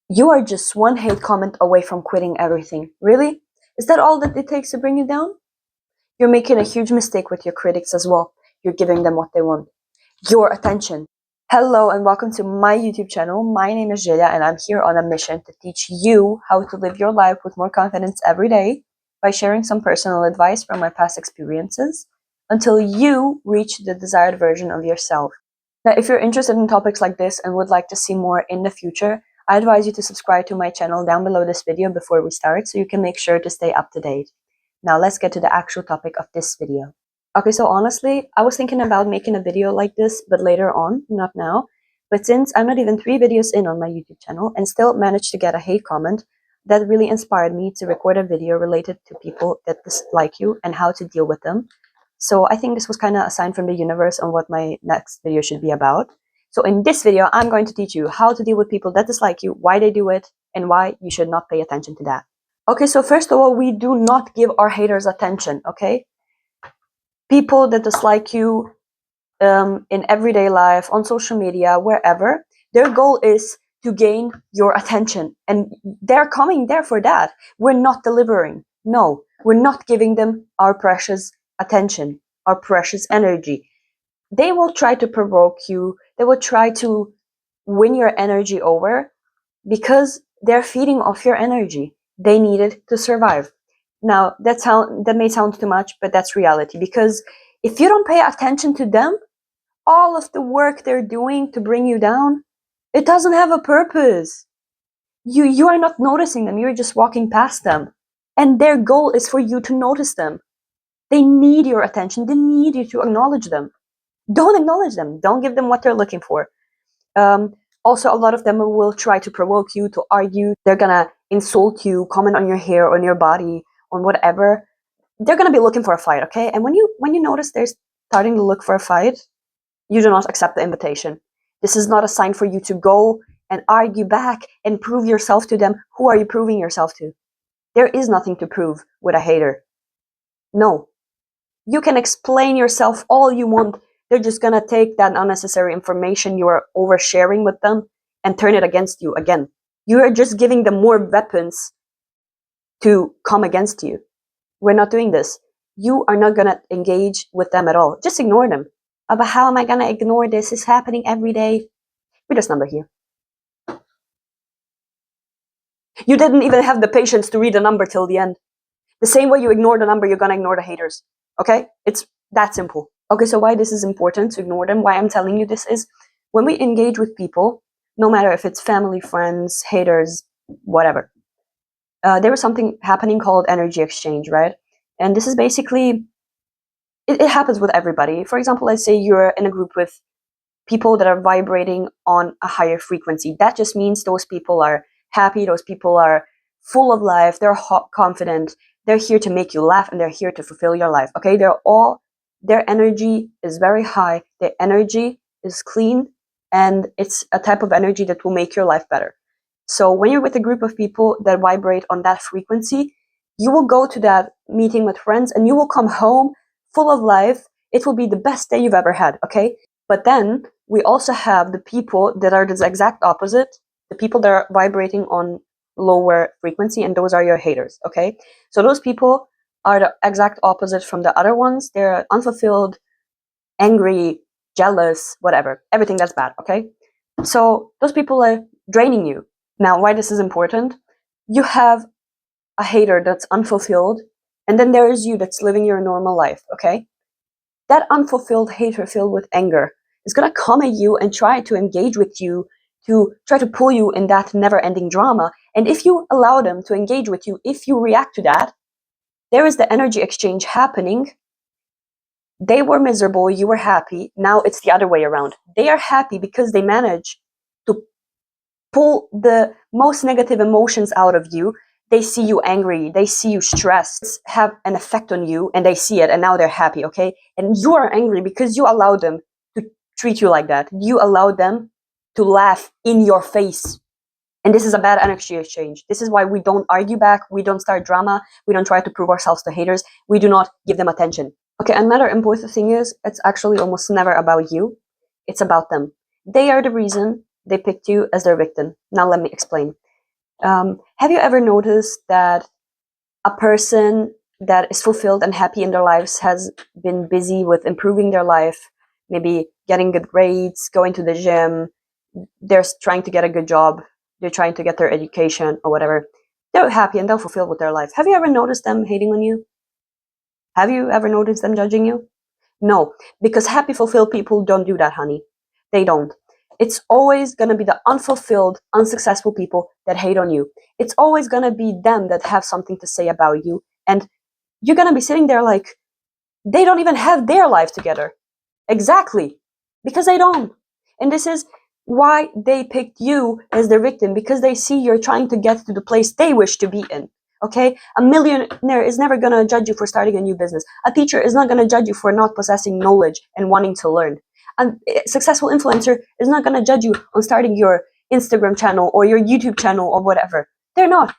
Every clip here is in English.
You are just one hate comment away from quitting everything. Really? Is that all that it takes to bring you down? You're making a huge mistake with your critics as well. You're giving them what they want. Your attention. Hello and welcome to my YouTube channel. My name is Zelja and I'm here on a mission to teach you how to live your life with more confidence every day by sharing some personal advice from my past experiences until you reach the desired version of yourself. Now, if you're interested in topics like this and would like to see more in the future, I advise you to subscribe to my channel down below this video before we start so you can make sure to stay up to date. Now let's get to the actual topic of this video. Okay, so honestly, I was thinking about making a video like this, but later on, not now. But since I'm not even 3 videos in on my YouTube channel and still managed to get a hate comment, that really inspired me to record a video related to people that dislike you and how to deal with them. So I think this was kind of a sign from the universe on what my next video should be about. So in this video, I'm going to teach you how to deal with people that dislike you, why they do it, and why you should not pay attention to that. Okay, so first of all, we do not give our haters attention, okay? People that dislike you in everyday life, on social media, wherever, their goal is to gain your attention. And they're coming there for that. We're not delivering. No, we're not giving them our precious attention, our precious energy. They will try to provoke you. They will try to win your energy over because they're feeding off your energy. They need it to survive. Now, that may sound too much, but that's reality. Because if you don't pay attention to them, all of the work they're doing to bring you down, it doesn't have a purpose. You are not noticing them. You're just walking past them. And their goal is for you to notice them. They need your attention. They need you to acknowledge them. Don't acknowledge them. Don't give them what they're looking for. Also, a lot of them will try to provoke you, to argue. They're gonna insult you, comment on your hair, on your body, on whatever. They're gonna be looking for a fight, okay? And when you notice they're starting to look for a fight, you do not accept the invitation. This is not a sign for you to go and argue back and prove yourself to them. Who are you proving yourself to? There is nothing to prove with a hater. No. You can explain yourself all you want. They're just gonna take that unnecessary information you are oversharing with them and turn it against you again. You are just giving them more weapons to come against you. We're not doing this. You are not gonna engage with them at all. Just ignore them. But how am I gonna ignore this? It's happening every day. Read this number here. You didn't even have the patience to read the number till the end. The same way you ignore the number, you're gonna ignore the haters. Okay? It's that simple. Okay, so why this is important to ignore them, why I'm telling you this is, when we engage with people, no matter if it's family, friends, haters, whatever, there is something happening called energy exchange, right? And this is basically, it happens with everybody. For example, let's say you're in a group with people that are vibrating on a higher frequency. That just means those people are happy, those people are full of life, they're confident, they're here to make you laugh, and they're here to fulfill your life, okay? Their energy is very high, their energy is clean, and it's a type of energy that will make your life better. So when you're with a group of people that vibrate on that frequency, you will go to that meeting with friends and you will come home full of life. It will be the best day you've ever had, okay? But then we also have the people that are the exact opposite, the people that are vibrating on lower frequency, and those are your haters, okay? So those people are the exact opposite from the other ones. They're unfulfilled, angry, jealous, whatever. Everything that's bad, okay? So those people are draining you. Now, why this is important? You have a hater that's unfulfilled, and then there is you that's living your normal life, okay? That unfulfilled hater filled with anger is gonna come at you and try to engage with you, to try to pull you in that never-ending drama. And if you allow them to engage with you, if you react to that, there is the energy exchange happening. They were miserable, you were happy. Now it's the other way around. They are happy because they manage to pull the most negative emotions out of you. They see you angry, they see you stressed, have an effect on you, and they see it, and now they're happy, okay? And you are angry because you allowed them to treat you like that. You allowed them to laugh in your face. And this is a bad energy exchange. This is why we don't argue back, we don't start drama, we don't try to prove ourselves to haters, we do not give them attention. Okay, another important thing is, it's actually almost never about you, it's about them. They are the reason they picked you as their victim. Now let me explain. Have you ever noticed that a person that is fulfilled and happy in their lives has been busy with improving their life, maybe getting good grades, going to the gym, they're trying to get a good job, they're trying to get their education or whatever. They're happy and they're fulfilled with their life. Have you ever noticed them hating on you? Have you ever noticed them judging you? No, because happy, fulfilled people don't do that, honey. They don't. It's always going to be the unfulfilled, unsuccessful people that hate on you. It's always going to be them that have something to say about you. And you're going to be sitting there like, they don't even have their life together. Exactly. Because they don't. And this is why they picked you as their victim, because they see you're trying to get to the place they wish to be in. Okay? A millionaire is never going to judge you for starting a new business. A teacher is not going to judge you for not possessing knowledge and wanting to learn. A successful influencer is not going to judge you on starting your Instagram channel or your YouTube channel or whatever. They're not.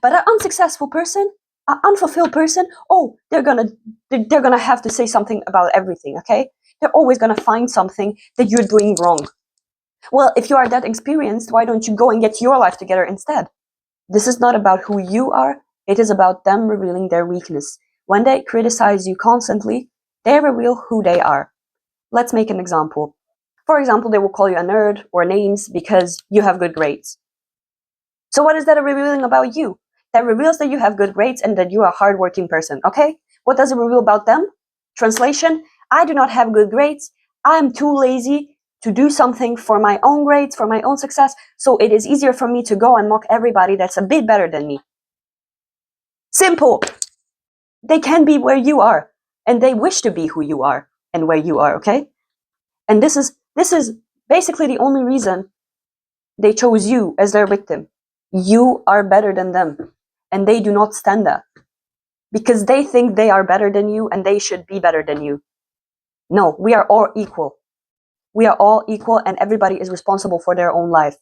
But an unsuccessful person, an unfulfilled person, oh, they're gonna have to say something about everything, okay? They're always gonna find something that you're doing wrong. Well, if you are that experienced, why don't you go and get your life together instead? This is not about who you are, it is about them revealing their weakness. When they criticize you constantly, they reveal who they are. Let's make an example. For example, they will call you a nerd or names because you have good grades. So what is that revealing about you? That reveals that you have good grades and that you are a hardworking person, okay? What does it reveal about them? Translation, I do not have good grades. I'm too lazy to do something for my own grades, for my own success, so it is easier for me to go and mock everybody that's a bit better than me. Simple. They can be where you are, and they wish to be who you are and where you are, okay? And this is basically the only reason they chose you as their victim. You are better than them, and they do not stand that because they think they are better than you and they should be better than you. No, we are all equal. We are all equal, and everybody is responsible for their own life.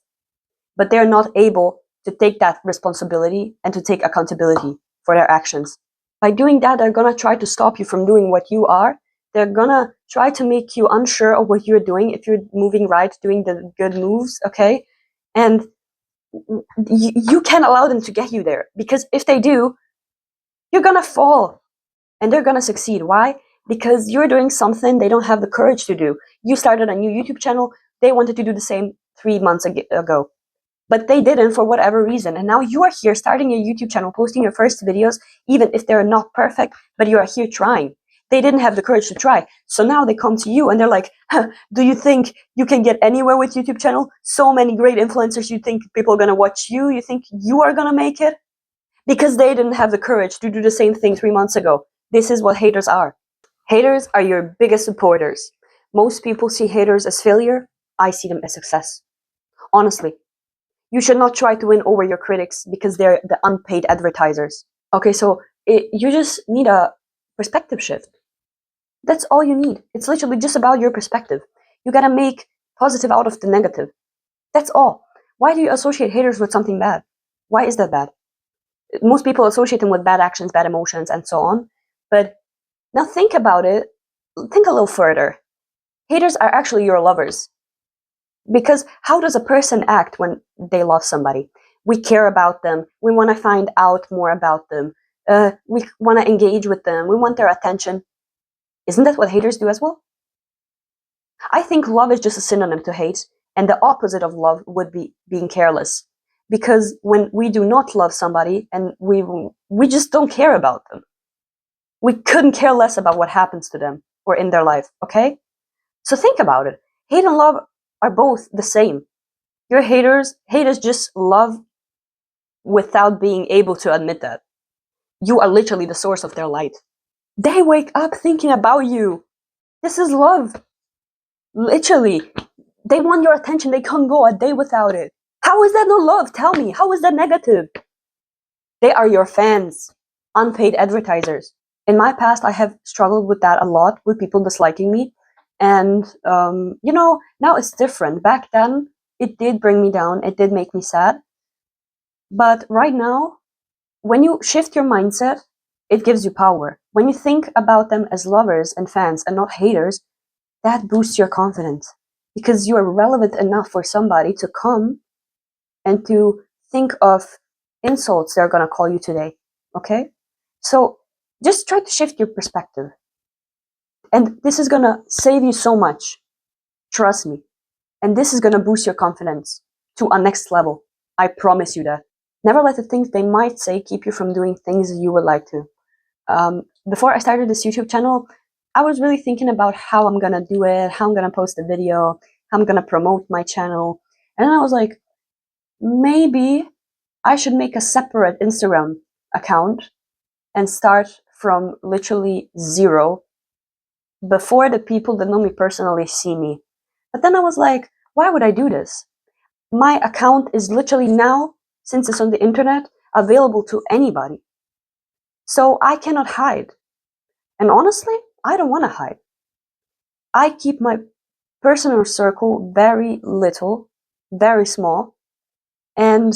But they're not able to take that responsibility and to take accountability for their actions. By doing that, they're gonna try to stop you from doing what you are. They're gonna try to make you unsure of what you're doing, if you're moving right, doing the good moves, okay? And you can't allow them to get you there, because if they do, you're gonna fall and they're gonna succeed. Why? Because you're doing something they don't have the courage to do. You started a new YouTube channel, they wanted to do the same 3 months ago, but they didn't for whatever reason. And now you are here starting a YouTube channel, posting your first videos, even if they're not perfect, but you are here trying. They didn't have the courage to try. So now they come to you and they're like, huh, do you think you can get anywhere with YouTube channel? So many great influencers, you think people are going to watch you? You think you are going to make it? Because they didn't have the courage to do the same thing 3 months ago. This is what haters are. Haters are your biggest supporters. Most people see haters as failure. I see them as success. Honestly, you should not try to win over your critics because they're the unpaid advertisers. Okay, so you just need a perspective shift. That's all you need. It's literally just about your perspective. You gotta make positive out of the negative. That's all. Why do you associate haters with something bad? Why is that bad? Most people associate them with bad actions, bad emotions, and so on. But now think about it. Think a little further. Haters are actually your lovers. Because how does a person act when they love somebody? We care about them. We want to find out more about them. We want to engage with them. We want their attention. Isn't that what haters do as well? I think love is just a synonym to hate, and the opposite of love would be being careless. Because when we do not love somebody and we just don't care about them, we couldn't care less about what happens to them or in their life, okay? So think about it. Hate and love are both the same. Your haters just love without being able to admit that. You are literally the source of their light. They wake up thinking about you. This is love. Literally. They want your attention. They can't go a day without it. How is that no love? Tell me. How is that negative? They are your fans. Unpaid advertisers. In my past, I have struggled with that a lot, with people disliking me. And, now it's different. Back then, it did bring me down. It did make me sad. But right now, when you shift your mindset, it gives you power. When you think about them as lovers and fans and not haters, that boosts your confidence. Because you are relevant enough for somebody to come and to think of insults they're gonna call you today, okay? So just try to shift your perspective. And this is gonna save you so much. Trust me. And this is gonna boost your confidence to a next level. I promise you that. Never let the things they might say keep you from doing things you would like to. Before I started this YouTube channel, I was really thinking about how I'm gonna do it, how I'm gonna post a video, how I'm gonna promote my channel. And then I was like, maybe I should make a separate Instagram account and start from literally zero before the people that know me personally see me. But then I was like, why would I do this? My account is literally now, since it's on the internet, available to anybody. So I cannot hide. And honestly, I don't want to hide. I keep my personal circle very little, very small. And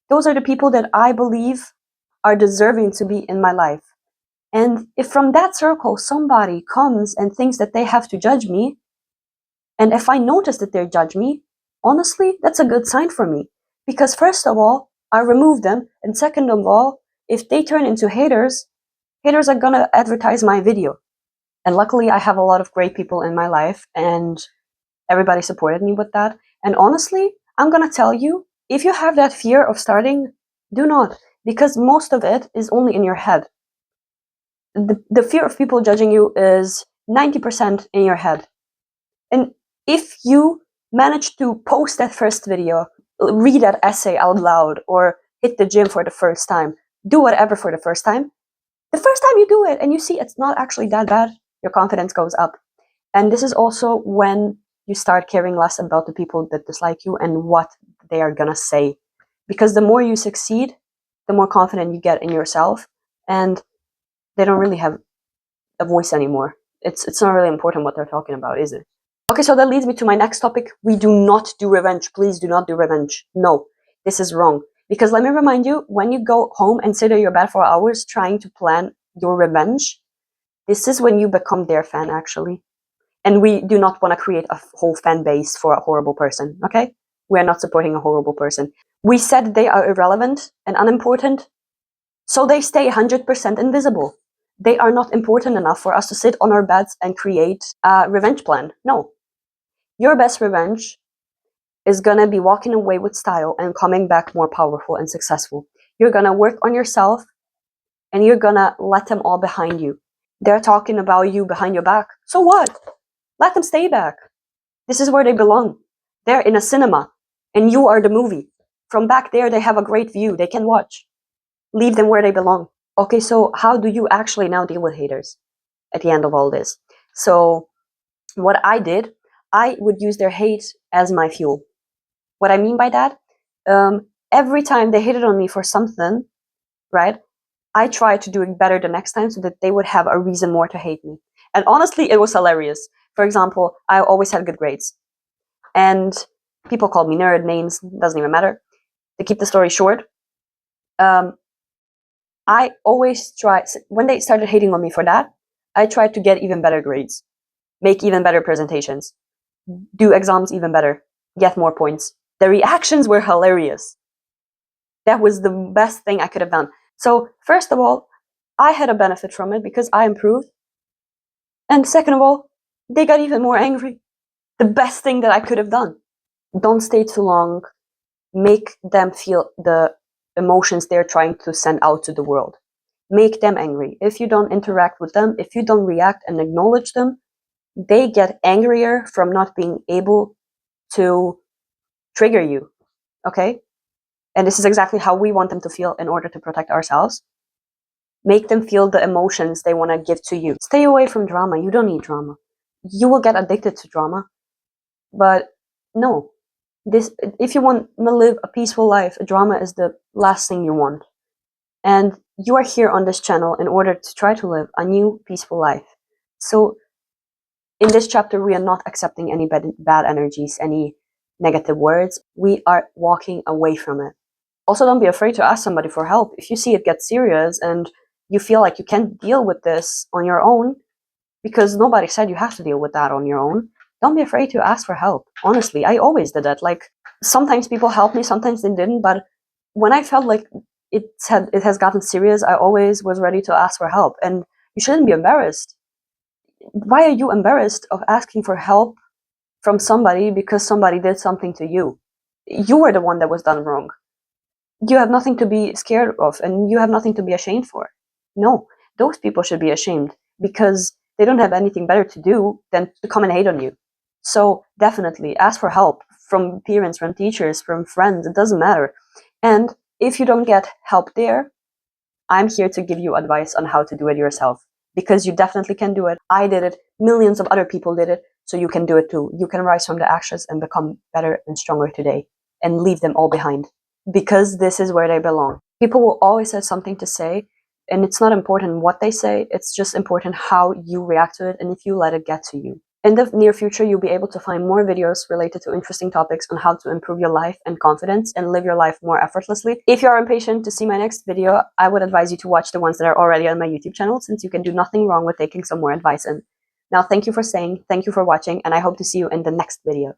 those are the people that I believe are deserving to be in my life. And if from that circle somebody comes and thinks that they have to judge me, and if I notice that they judge me, honestly, that's a good sign for me. Because first of all, I remove them, and second of all, if they turn into haters, haters are gonna advertise my video. And luckily, I have a lot of great people in my life, and everybody supported me with that. And honestly, I'm gonna tell you, if you have that fear of starting, do not, because most of it is only in your head. The fear of people judging you is 90% in your head. And if you manage to post that first video, read that essay out loud, or hit the gym for the first time, do whatever for the first time you do it and you see it's not actually that bad, your confidence goes up. And this is also when you start caring less about the people that dislike you and what they are gonna say. Because the more you succeed, the more confident you get in yourself, and they don't really have a voice anymore. It's not really important what they're talking about, is it? Okay, so that leads me to my next topic. We do not do revenge. Please do not do revenge. No, this is wrong. Because let me remind you, when you go home and sit in your bed for hours trying to plan your revenge, this is when you become their fan, actually. And we do not want to create a whole fan base for a horrible person, okay? We are not supporting a horrible person. We said they are irrelevant and unimportant, so they stay 100% invisible. They are not important enough for us to sit on our beds and create a revenge plan. No. Your best revenge is gonna be walking away with style and coming back more powerful and successful. You're gonna work on yourself and you're gonna let them all behind you. They're talking about you behind your back. So what? Let them stay back. This is where they belong. They're in a cinema and you are the movie. From back there, they have a great view. They can watch. Leave them where they belong. Okay, so how do you actually now deal with haters at the end of all this? So what I did, I would use their hate as my fuel. What I mean by that, every time they hated on me for something, right, I tried to do it better the next time so that they would have a reason more to hate me. And honestly, it was hilarious. For example, I always had good grades. And people called me nerd, names, doesn't even matter. To keep the story short, I always tried, when they started hating on me for that, I tried to get even better grades, make even better presentations, do exams even better, get more points. The reactions were hilarious. That was the best thing I could have done. So first of all, I had a benefit from it because I improved. And second of all, they got even more angry. The best thing that I could have done. Don't stay too long. Make them feel the emotions they're trying to send out to the world. Make them angry. If you don't interact with them, if you don't react and acknowledge them, they get angrier from not being able to trigger you, okay? And this is exactly how we want them to feel in order to protect ourselves. Make them feel the emotions they want to give to you. Stay away from drama. You don't need drama. You will get addicted to drama. But no, if you want to live a peaceful life, drama is the last thing you want. And you are here on this channel in order to try to live a new peaceful life. So in this chapter, we are not accepting any bad energies, any negative words. We are walking away from it. Also, don't be afraid to ask somebody for help. If you see it gets serious and you feel like you can't deal with this on your own, because nobody said you have to deal with that on your own, don't be afraid to ask for help. Honestly, I always did that. Like, sometimes people helped me, sometimes they didn't, but when I felt like it has gotten serious, I always was ready to ask for help. And you shouldn't be embarrassed. Why are you embarrassed of asking for help from somebody because somebody did something to you? You were the one that was done wrong. You have nothing to be scared of, and you have nothing to be ashamed for. No, those people should be ashamed because they don't have anything better to do than to come and hate on you. So definitely ask for help from parents, from teachers, from friends. It doesn't matter. And if you don't get help there, I'm here to give you advice on how to do it yourself, because you definitely can do it. I did it. Millions of other people did it. So you can do it too. You can rise from the ashes and become better and stronger today and leave them all behind, because this is where they belong. People will always have something to say, and it's not important what they say. It's just important how you react to it and if you let it get to you. In the near future, you'll be able to find more videos related to interesting topics on how to improve your life and confidence and live your life more effortlessly. If you are impatient to see my next video, I would advise you to watch the ones that are already on my YouTube channel, since you can do nothing wrong with taking some more advice in. Now, thank you for staying, thank you for watching, and I hope to see you in the next video.